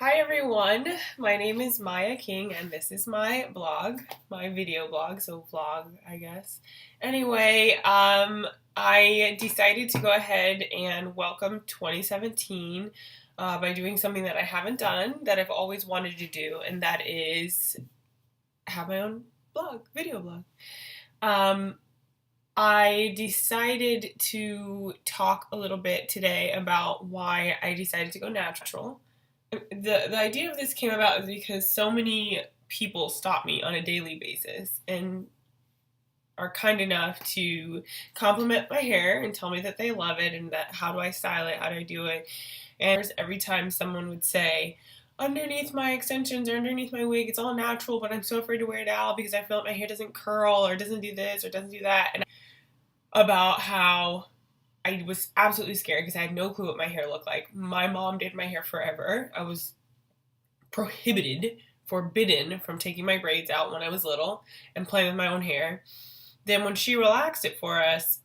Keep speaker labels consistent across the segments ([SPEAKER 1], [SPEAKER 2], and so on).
[SPEAKER 1] Hi everyone, my name is Maya King and this is my blog, my video blog, so vlog I guess. Anyway, I decided to go ahead and welcome 2017 by doing something that I haven't done that I've always wanted to do, and that is have my own blog, video blog. I decided to talk a little bit today about why I decided to go natural. The idea of this came about is because so many people stop me on a daily basis and are kind enough to compliment my hair and tell me that they love it and that how do I style it, how do I do it. And every time someone would say, underneath my extensions or underneath my wig, it's all natural, but I'm so afraid to wear it out because I feel like my hair doesn't curl or doesn't do this or doesn't do that. And about how I was absolutely scared because I had no clue what my hair looked like. My mom did my hair forever. I was forbidden from taking my braids out when I was little and playing with my own hair. Then when she relaxed it for us,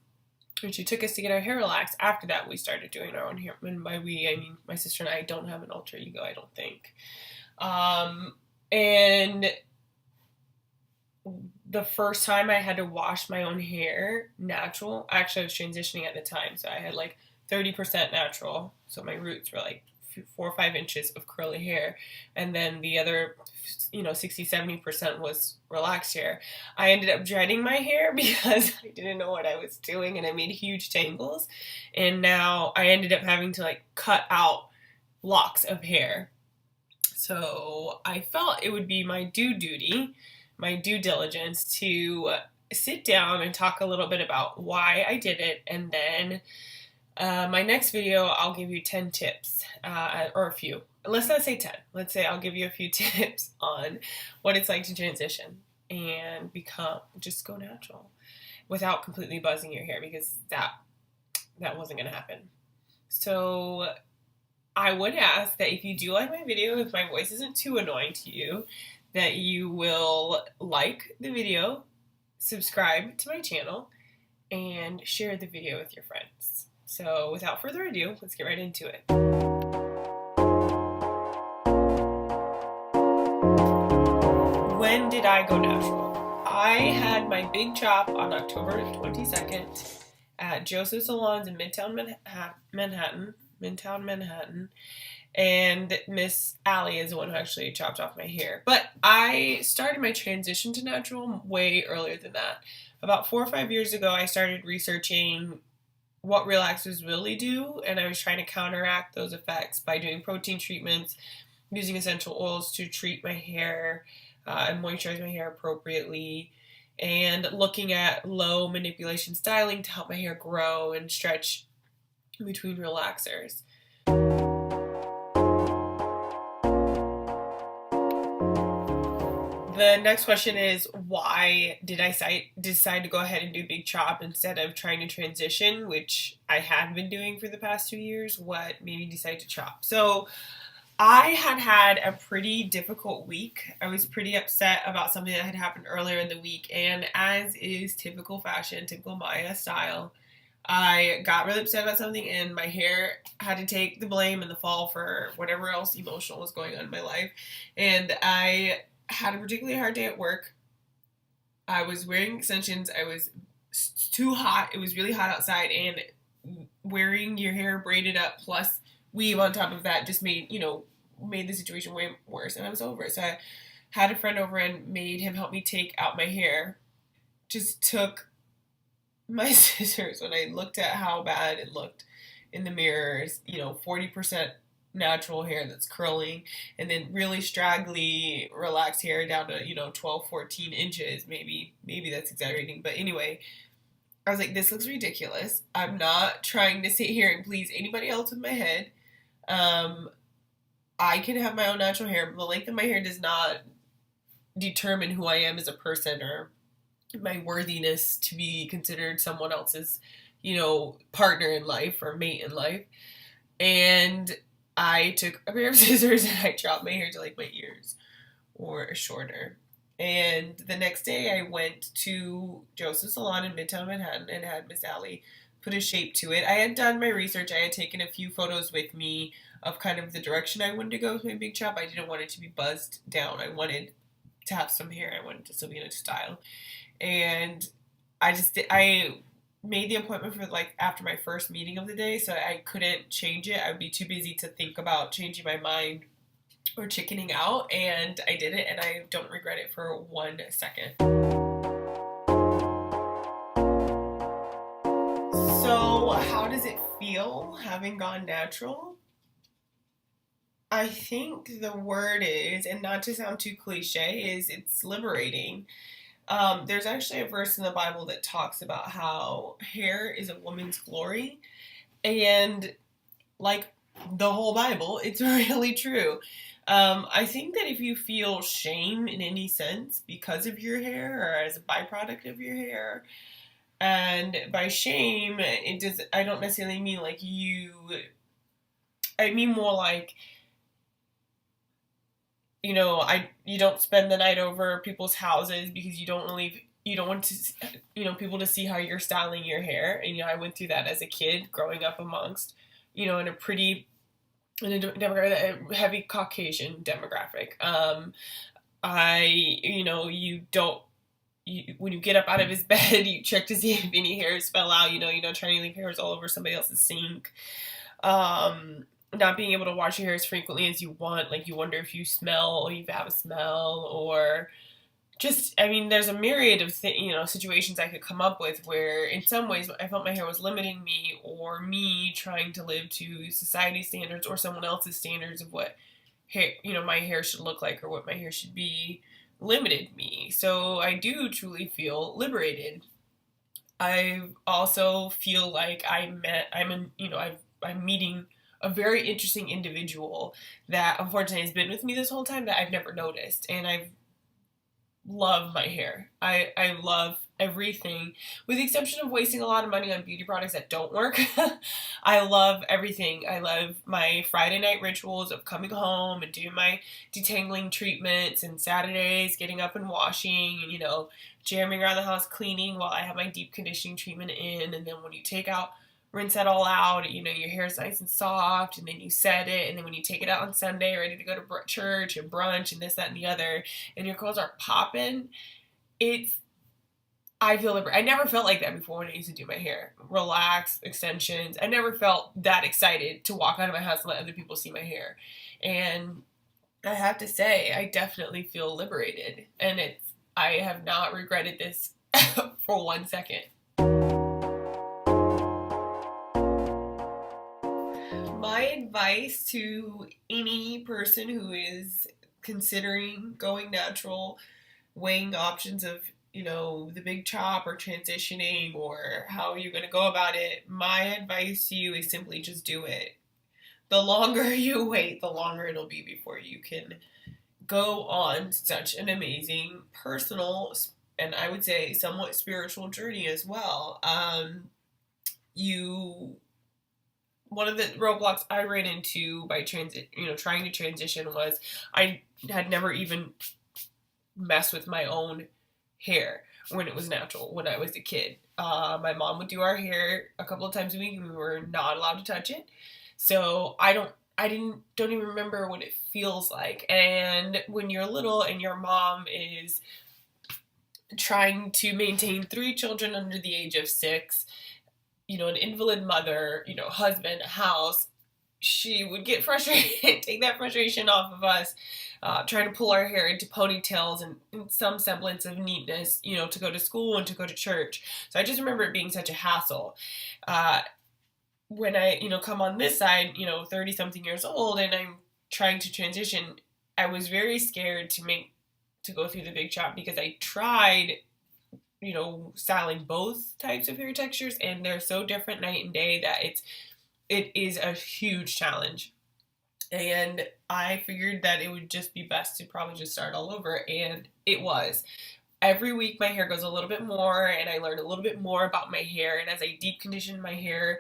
[SPEAKER 1] when she took us to get our hair relaxed, after that we started doing our own hair. And by we, I mean my sister and I don't have an alter ego, I don't think. And the first time I had to wash my own hair natural, actually I was transitioning at the time, so I had like 30% natural, so my roots were like 4 or 5 inches of curly hair, and then the other 60-70% was relaxed hair. I ended up dreading my hair because I didn't know what I was doing and I made huge tangles, and now I ended up having to like cut out locks of hair. So I felt it would be my due diligence to sit down and talk a little bit about why I did it, and then my next video I'll give you 10 tips, or a few. Let's not say 10. Let's say I'll give you a few tips on what it's like to transition and just go natural without completely buzzing your hair, because that wasn't going to happen. So I would ask that if you do like my video, if my voice isn't too annoying to you, that you will like the video, subscribe to my channel, and share the video with your friends. So without further ado, let's get right into it. When did I go natural? I had my big chop on October 22nd at Joseph Salons in Midtown Manhattan. And Miss Allie is the one who actually chopped off my hair. But I started my transition to natural way earlier than that. About 4 or 5 years ago, I started researching what relaxers really do, and I was trying to counteract those effects by doing protein treatments, using essential oils to treat my hair and moisturize my hair appropriately, and looking at low manipulation styling to help my hair grow and stretch between relaxers. The next question is, why did I decide to go ahead and do big chop instead of trying to transition, which I had been doing for the past 2 years? What made me decide to chop? So I had a pretty difficult week. I was pretty upset about something that had happened earlier in the week, and as is typical fashion, typical Maya style, I got really upset about something, and my hair had to take the blame and the fall for whatever else emotional was going on in my life. And I had a particularly hard day at work. I was wearing extensions. I was too hot. It was really hot outside, and wearing your hair braided up plus weave on top of that just made the situation way worse, and I was over it. So I had a friend over and made him help me take out my hair. Just took my scissors when I looked at how bad it looked in the mirrors, 40% natural hair that's curling, and then really straggly relaxed hair down to 12 14 inches. Maybe that's exaggerating, but anyway, I was like, this looks ridiculous. I'm not trying to sit here and please anybody else with my head. I can have my own natural hair. The length of my hair does not determine who I am as a person or my worthiness to be considered someone else's partner in life or mate in life. And I took a pair of scissors and I chopped my hair to like my ears or shorter. And the next day I went to Joseph's Salon in Midtown Manhattan and had Miss Allie put a shape to it. I had done my research. I had taken a few photos with me of kind of the direction I wanted to go with my big chop. I didn't want it to be buzzed down. I wanted to have some hair. I wanted to still be in a style. And I made the appointment for like after my first meeting of the day, so I couldn't change it. I would be too busy to think about changing my mind or chickening out, and I did it, and I don't regret it for 1 second. So, how does it feel having gone natural? I think the word is, and not to sound too cliche, is it's liberating. There's actually a verse in the Bible that talks about how hair is a woman's glory, and like the whole Bible, it's really true. I think that if you feel shame in any sense because of your hair or as a byproduct of your hair, and by shame, I don't necessarily mean like I mean more like, you don't spend the night over people's houses because you don't want to, people to see how you're styling your hair. And, I went through that as a kid growing up amongst, in a demographic, a heavy Caucasian demographic. When you get up out of his bed, you check to see if any hairs fell out, trying to leave hairs all over somebody else's sink. Not being able to wash your hair as frequently as you want, like you wonder if you smell or you have a smell, or just, there's a myriad of situations I could come up with where in some ways I felt my hair was limiting me, or me trying to live to society standards or someone else's standards of what hair, my hair should look like or what my hair should be, limited me. So I do truly feel liberated. I also feel like I'm meeting a very interesting individual that unfortunately has been with me this whole time that I've never noticed. And I love my hair. I love everything, with the exception of wasting a lot of money on beauty products that don't work. I love everything. I love my Friday night rituals of coming home and doing my detangling treatments, and Saturdays getting up and washing, and jamming around the house cleaning while I have my deep conditioning treatment in. And then when you rinse that all out, your hair's nice and soft, and then you set it, and then when you take it out on Sunday, ready to go to church and brunch and this, that, and the other, and your curls are popping, I feel liberated. I never felt like that before when I used to do my hair. Relaxed, extensions. I never felt that excited to walk out of my house and let other people see my hair. And I have to say, I definitely feel liberated, and I have not regretted this for 1 second. My advice to any person who is considering going natural, weighing options of, the big chop or transitioning or how you're going to go about it, my advice to you is simply just do it. The longer you wait, the longer it'll be before you can go on such an amazing personal, and I would say somewhat spiritual journey as well. One of the roadblocks I ran into by trying to transition was I had never even messed with my own hair when it was natural when I was a kid. My mom would do our hair a couple of times a week, and we were not allowed to touch it. So I don't even remember what it feels like. And when you're little and your mom is trying to maintain 3 children under the age of 6, an invalid mother, husband, a house, she would get frustrated, take that frustration off of us, trying to pull our hair into ponytails and some semblance of neatness, to go to school and to go to church. So I just remember it being such a hassle. When I, come on this side, 30 something years old, and I'm trying to transition, I was very scared to go through the big chop, because I tried styling both types of hair textures, and they're so different night and day that it is a huge challenge. And I figured that it would just be best to probably just start all over, and it was. Every week my hair goes a little bit more, and I learn a little bit more about my hair, and as I deep condition my hair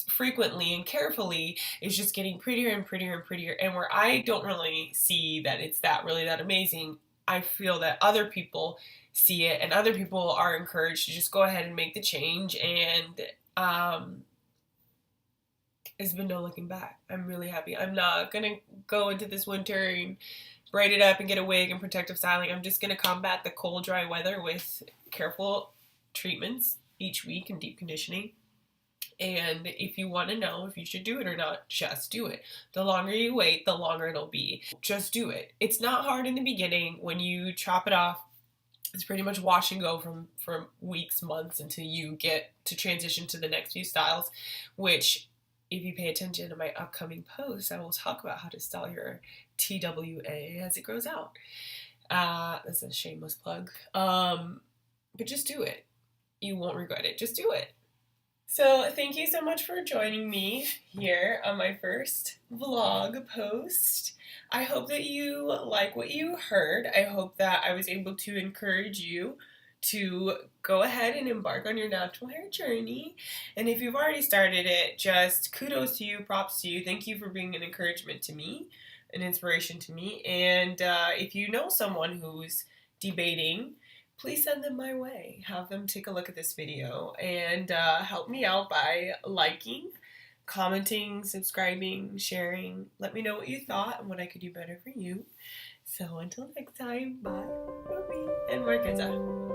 [SPEAKER 1] frequently and carefully, it's just getting prettier and prettier and prettier. And where I don't really see that it's really that amazing, I feel that other people see it, and other people are encouraged to just go ahead and make the change. And It's been no looking back. I'm really happy. I'm not gonna go into this winter and braid it up and get a wig and protective styling. I'm just gonna combat the cold, dry weather with careful treatments each week and deep conditioning. And if you want to know if you should do it or not, just do it. The longer you wait, the longer it'll be. Just do it. It's not hard in the beginning. When you chop it off, it's pretty much wash and go from weeks, months until you get to transition to the next few styles, which if you pay attention to my upcoming posts, I will talk about how to style your TWA as it grows out. That's a shameless plug. But just do it. You won't regret it. Just do it. So thank you so much for joining me here on my first vlog post. I hope that you like what you heard. I hope that I was able to encourage you to go ahead and embark on your natural hair journey. And if you've already started it, just kudos to you, props to you. Thank you for being an encouragement to me, an inspiration to me. And if you know someone who's debating, please send them my way. Have them take a look at this video and help me out by liking, commenting, subscribing, sharing. Let me know what you thought and what I could do better for you. So until next time, bye, Ruby and Marqueza.